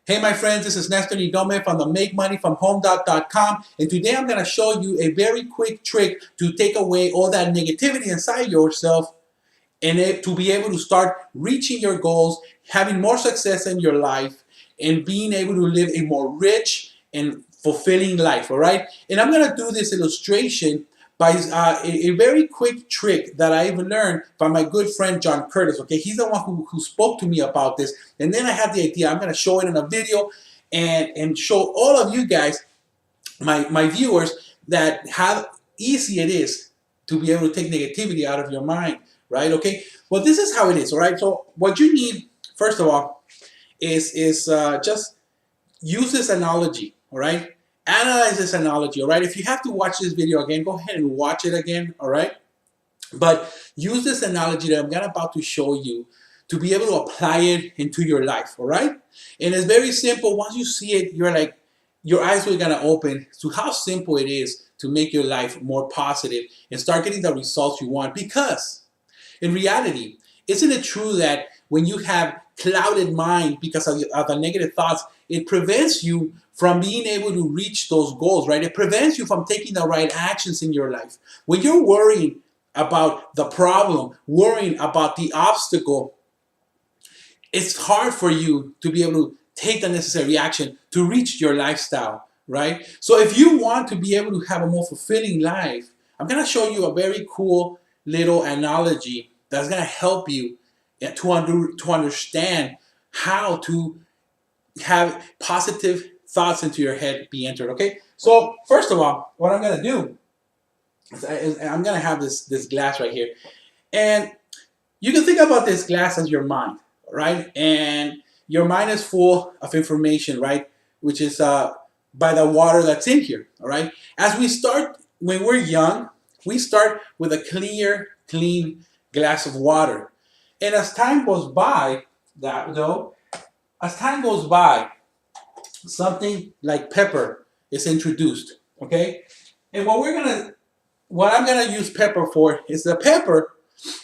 Hey my friends, this is Nestor Nidome from the MakeMoneyFromHome.com, and today I'm going to show you a very quick trick to take away all that negativity inside yourself and to be able to start reaching your goals, having more success in your life, and being able to live a more rich and fulfilling life, all right? And I'm going to do this illustration by a very quick trick that I even learned from my good friend John Curtis, okay? He's the one who spoke to me about this, and then I had the idea, I'm going to show it in a video and show all of you guys, my viewers, that how easy it is to be able to take negativity out of your mind, right? Okay, well, this is how it is, all right? So what you need, first of all, is just use this analogy, all right? Analyze this analogy, all right? If you have to watch this video again, go ahead and watch it again, all right? But use this analogy that I'm about to show you to be able to apply it into your life, all right? And it's very simple. Once you see it, you're like, your eyes are gonna open to how simple it is to make your life more positive and start getting the results you want. Because in reality, isn't it true that when you have clouded mind because of the negative thoughts, it prevents you from being able to reach those goals, right? It prevents you from taking the right actions in your life. When you're worrying about the problem, worrying about the obstacle, it's hard for you to be able to take the necessary action to reach your lifestyle, right? So if you want to be able to have a more fulfilling life, I'm going to show you a very cool little analogy that's going to help you to understand how to have positive thoughts into your head be entered, okay? So first of all, what I'm going to do is I'm going to have this glass right here. And you can think about this glass as your mind, right? And your mind is full of information, right? Which is by the water that's in here, all right? As we start, when we're young, we start with a clear, clean glass of water. And as time goes by, something like pepper is introduced, okay? And what I'm gonna use pepper for is the pepper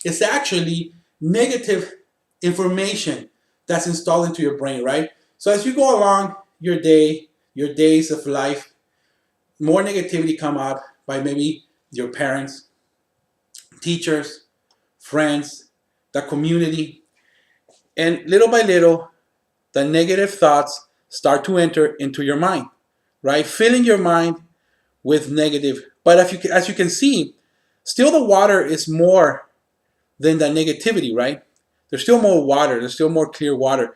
is actually negative information that's installed into your brain, right? So as you go along your day, your days of life, more negativity come up by maybe your parents, teachers, friends, the community, and little by little, the negative thoughts start to enter into your mind, right? Filling your mind with negative. But as you can see, still the water is more than the negativity, right? There's still more water. There's still more clear water.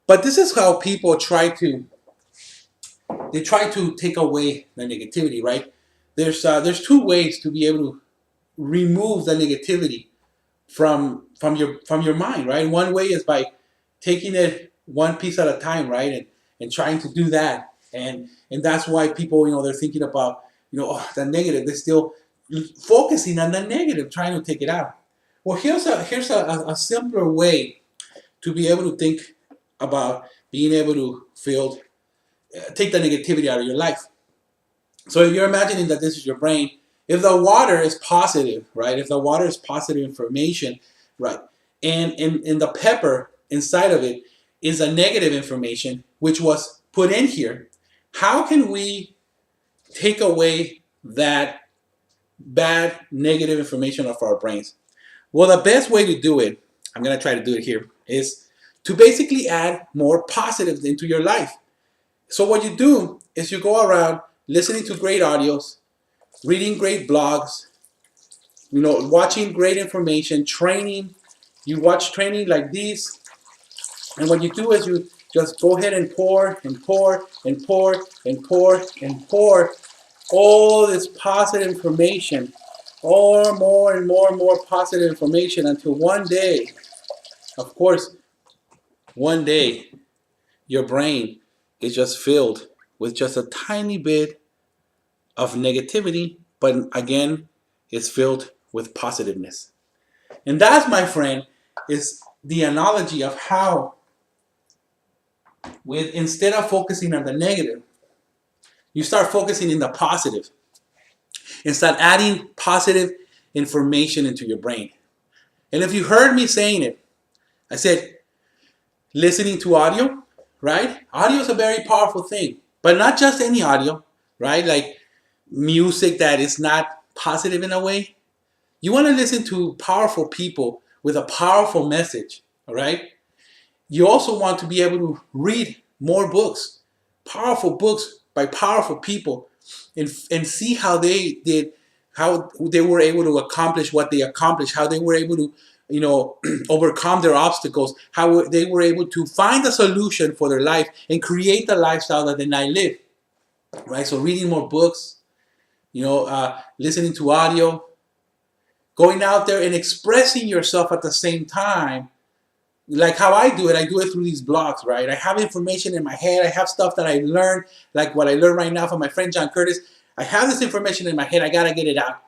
But this is how people try to take away the negativity, right? There's two ways to be able to remove the negativity from your mind, right? One way is by taking it one piece at a time, right? And trying to do that. And that's why people, they're thinking about, oh, the negative. They're still focusing on the negative, trying to take it out. Well, here's a simpler way to be able to think about being able to take the negativity out of your life. So if you're imagining that this is your brain, if the water is positive, right? If the water is positive information, right? And the pepper inside of it is a negative information, which was put in here. How can we take away that bad negative information off our brains? Well, the best way to do it, I'm going to try to do it here, is to basically add more positives into your life. So what you do is you go around listening to great audios, reading great blogs, watching great information, training. You watch training like these, and what you do is you just go ahead and pour and pour and pour and pour and pour all this positive information, or more and more and more positive information, until one day, of course, one day, your brain is just filled with just a tiny bit of negativity, but again, it's filled with positiveness. And that, my friend, is the analogy of how, instead of focusing on the negative, you start focusing in the positive and start adding positive information into your brain. And if you heard me saying it, I said listening to audio, right? Audio is a very powerful thing, but not just any audio, right? Like music that is not positive in a way. You want to listen to powerful people with a powerful message, all right? You also want to be able to read more books, powerful books by powerful people, and see how they did, how they were able to accomplish what they accomplished, how they were able to, overcome their obstacles, how they were able to find a solution for their life and create the lifestyle that they now live, right? So reading more books, listening to audio, going out there and expressing yourself at the same time. Like how I do it through these blogs, right? I have information in my head. I have stuff that I learned, like what I learned right now from my friend John Curtis. I have this information in my head. I got to get it out.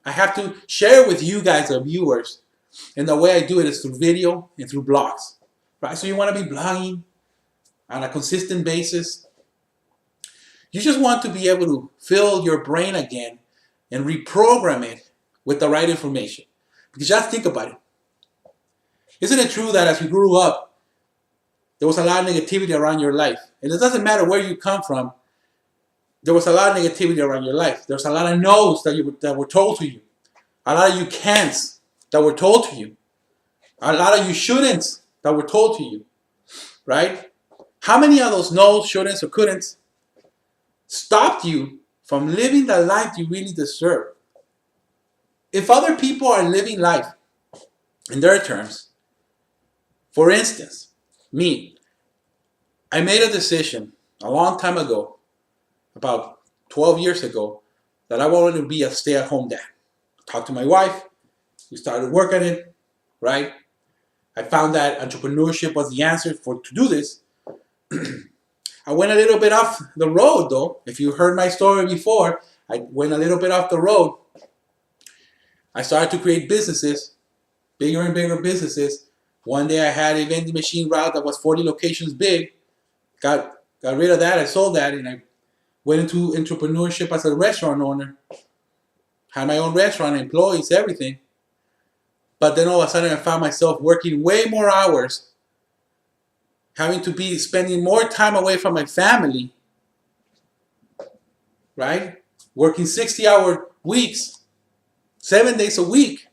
I have to share with you guys, the viewers. And the way I do it is through video and through blogs, right? So you want to be blogging on a consistent basis. You just want to be able to fill your brain again and reprogram it with the right information. Because just think about it. Isn't it true that as you grew up, there was a lot of negativity around your life? And it doesn't matter where you come from, there was a lot of negativity around your life. There was a lot of no's that were told to you. A lot of you can'ts that were told to you. A lot of you shouldn'ts that were told to you. Right? How many of those no's, shouldn'ts, or couldn'ts stopped you from living the life you really deserve? If other people are living life in their terms, for instance, me, I made a decision a long time ago, about 12 years ago, that I wanted to be a stay-at-home dad. I talked to my wife. We started working it, right? I found that entrepreneurship was the answer to do this. I went a little bit off the road, though. If you heard my story before, I went a little bit off the road. I started to create businesses, bigger and bigger businesses. One day I had a vending machine route that was 40 locations big. Got rid of that. I sold that, and I went into entrepreneurship as a restaurant owner. Had my own restaurant, employees, everything. But then all of a sudden I found myself working way more hours, having to be spending more time away from my family, right? Working 60-hour weeks, 7 days a week,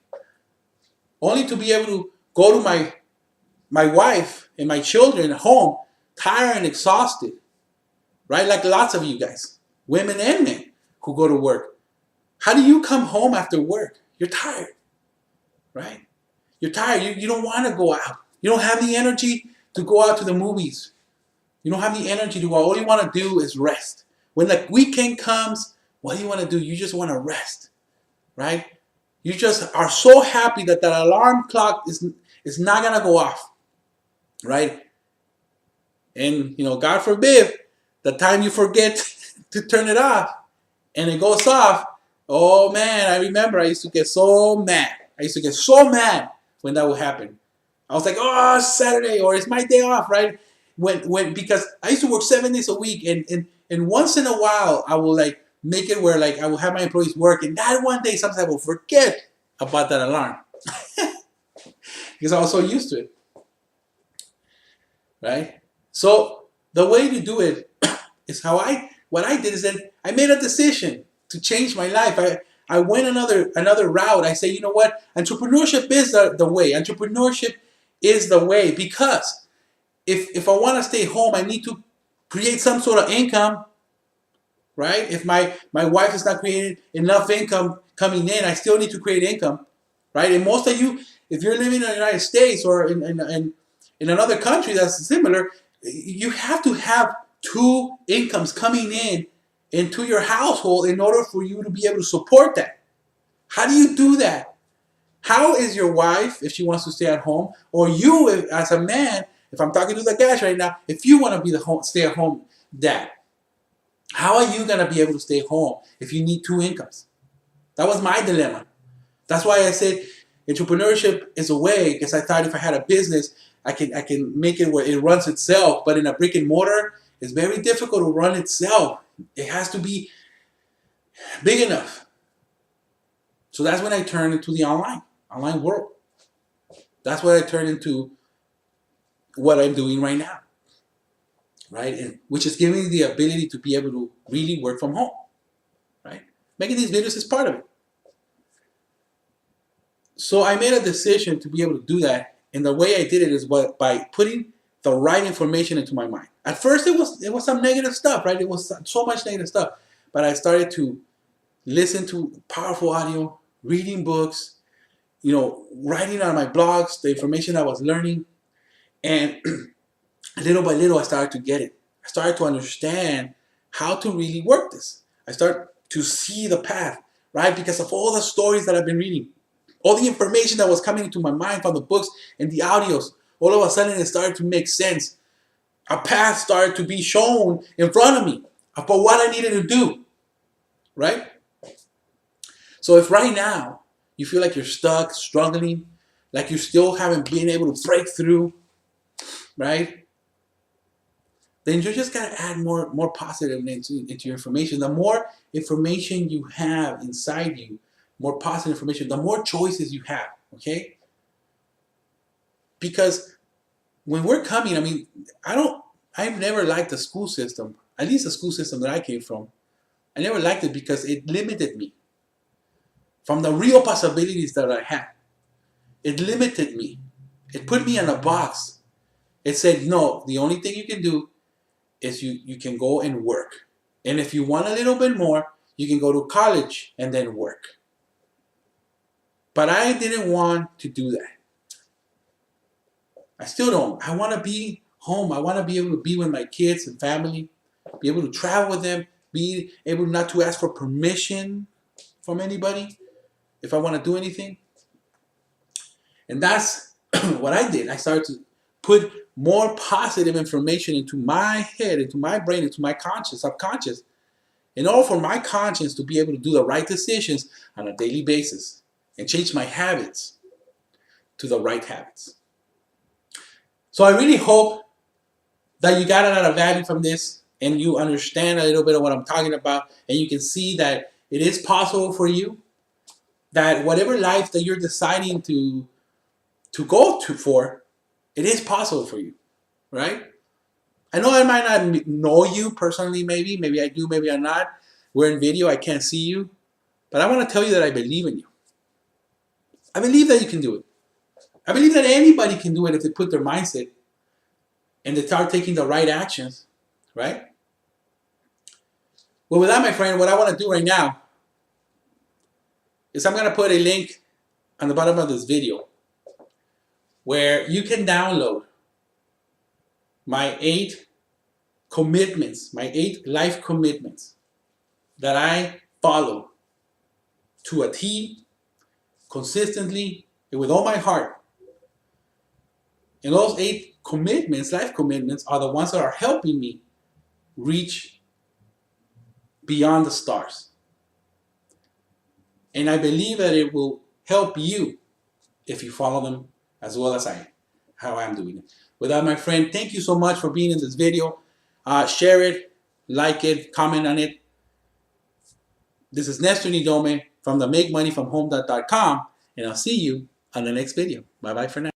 only to be able to go to my wife and my children at home, tired and exhausted, right? Like lots of you guys, women and men who go to work. How do you come home after work? You're tired, right? You're tired. You don't want to go out. You don't have the energy to go out to the movies. You don't have the energy to go out. All you want to do is rest. When the weekend comes, what do you want to do? You just want to rest, right? You just are so happy that that alarm clock is not going to go off, right? And, God forbid, the time you forget to turn it off and it goes off, oh man, I remember I used to get so mad. I used to get so mad when that would happen. I was like, oh, it's Saturday, or it's my day off, right? Because I used to work 7 days a week, and once in a while I will like make it where like I will have my employees work, and that one day sometimes I will forget about that alarm because I was so used to it, right? So the way to do it is what I did is that I made a decision to change my life. I went another route. I say, you know what? Entrepreneurship is the way. Entrepreneurship is the way, because if I want to stay home, I need to create some sort of income, right? If my wife is not creating enough income coming in, I still need to create income, right? And most of you, if you're living in the United States or in another country that's similar, you have to have two incomes coming in into your household in order for you to be able to support that. How do you do that? How is your wife, if she wants to stay at home, or you as a man, if I'm talking to the guys right now, if you want to be the stay-at-home dad, how are you going to be able to stay home if you need two incomes? That was my dilemma. That's why I said entrepreneurship is a way, because I thought if I had a business, I can make it where it runs itself. But in a brick and mortar, it's very difficult to run itself. It has to be big enough. So that's when I turned into the online world. That's what I turned into what I'm doing right now. right? And which is giving me the ability to be able to really work from home, right? Making these videos is part of it. So I made a decision to be able to do that, and the way I did it is by putting the right information into my mind. At first, it was some negative stuff, right? It was so much negative stuff, but I started to listen to powerful audio, reading books, writing on my blogs, the information I was learning, and little by little, I started to get it. I started to understand how to really work this. I started to see the path, right? Because of all the stories that I've been reading, all the information that was coming into my mind from the books and the audios, all of a sudden it started to make sense. A path started to be shown in front of me for what I needed to do, right? So if right now you feel like you're stuck, struggling, like you still haven't been able to break through, right? Then you just gotta add more positive into your information. The more information you have inside you, more positive information, the more choices you have, okay? Because when we're coming, I mean, I've never liked the school system, at least the school system that I came from. I never liked it because it limited me from the real possibilities that I had. It limited me. It put me in a box. It said, no, the only thing you can do is you can go and work. And if you want a little bit more, you can go to college and then work. But I didn't want to do that. I still don't. I want to be home. I want to be able to be with my kids and family, be able to travel with them, be able not to ask for permission from anybody if I want to do anything. And that's what I did. I started to put more positive information into my head, into my brain, into my subconscious, in order for my conscience to be able to do the right decisions on a daily basis and change my habits to the right habits. So I really hope that you got a lot of value from this and you understand a little bit of what I'm talking about, and you can see that it is possible for you, that whatever life that you're deciding to go to for, it is possible for you, right? I know I might not know you personally, maybe I do, maybe I'm not. We're in video, I can't see you, but I want to tell you that I believe in you. I believe that you can do it. I believe that anybody can do it if they put their mindset and they start taking the right actions, right? Well, with that, my friend, what I want to do right now is I'm going to put a link on the bottom of this video where you can download my 8 commitments, my 8 life commitments that I follow to a T, consistently, and with all my heart. And those 8 commitments, life commitments, are the ones that are helping me reach beyond the stars. And I believe that it will help you if you follow them as well as how I'm doing it. With that, my friend, thank you so much for being in this video. Share it, like it, comment on it. This is Nestor Nidome from the MakeMoneyFromHome.com, and I'll see you on the next video. Bye-bye for now.